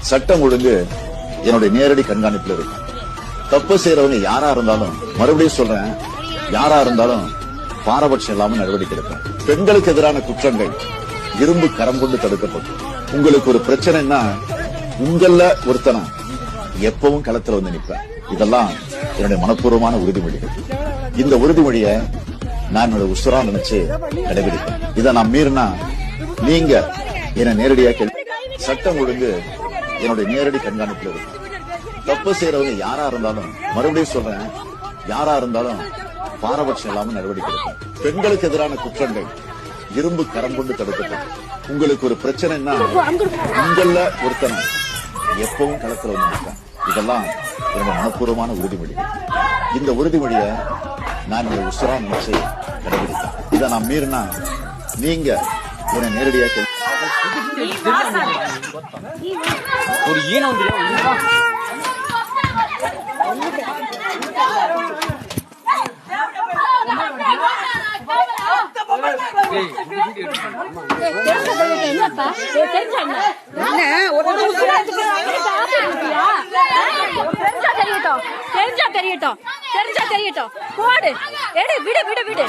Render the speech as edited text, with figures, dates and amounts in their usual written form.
சட்டம் ஒழுங்கு என்னுடைய நேரடி கண்காணிப்புல இருக்கு. தப்பு செய்யறவங்க யாரா இருந்தாலும், மறுபடியும் சொல்றேன், யாரா இருந்தாலும் பாரபட்சம் இல்லாம நடவடிக்கை எடுப்பேன். பெண்களுக்கு எதிரான குற்றங்கள் இரும்பு கரம் கொண்டு தடுக்கப்படும். உங்களுக்கு ஒரு பிரச்சனைன்னா உங்கள ஒருத்தனா எப்பவும் களத்துல வந்து நிற்பேன். இதெல்லாம் என்னுடைய மனப்பூர்வமான உறுதிமொழிகள். இந்த உறுதிமொழியை நான் என்னோட உசுரா நினைச்சு கடைபிடிப்பேன். இதை நான் மீறினா நீங்க என்ன நேரடியா கேள்வி. சட்டம் ஒழுங்கு என்னுடைய நேரடி கண்காணிப்புல இருக்கு. தப்பு செய்யறவங்க யாரா இருந்தாலும், மறுபடியும் சொல்றேன், யாரா இருந்தாலும் பாரபட்சம் இல்லாம நடவடிக்கை எடுப்பேன். பெண்களுக்கு எதிரான குற்றங்கள் இரும்பு கரம் கொண்டு தடுக்கப்படும். உங்களுக்கு ஒரு பிரச்சனைன்னா உங்கள ஒருத்தனை எப்பவும் களத்துல வந்து நிற்பேன். இதெல்லாம் என்னோட மனப்பூர்வமான உறுதிமொழிகள். இந்த உறுதிமொழியை நான் என்னோட உசுரா நினைச்சு கடைபிடிப்பேன். இதை நான் மீறினா நீங்க என்ன நேரடியா கேள்வி. ஒரு ஈனம் தெரிஞ்சா தெரியட்டும் போடு. விடு விடு விடு விடு.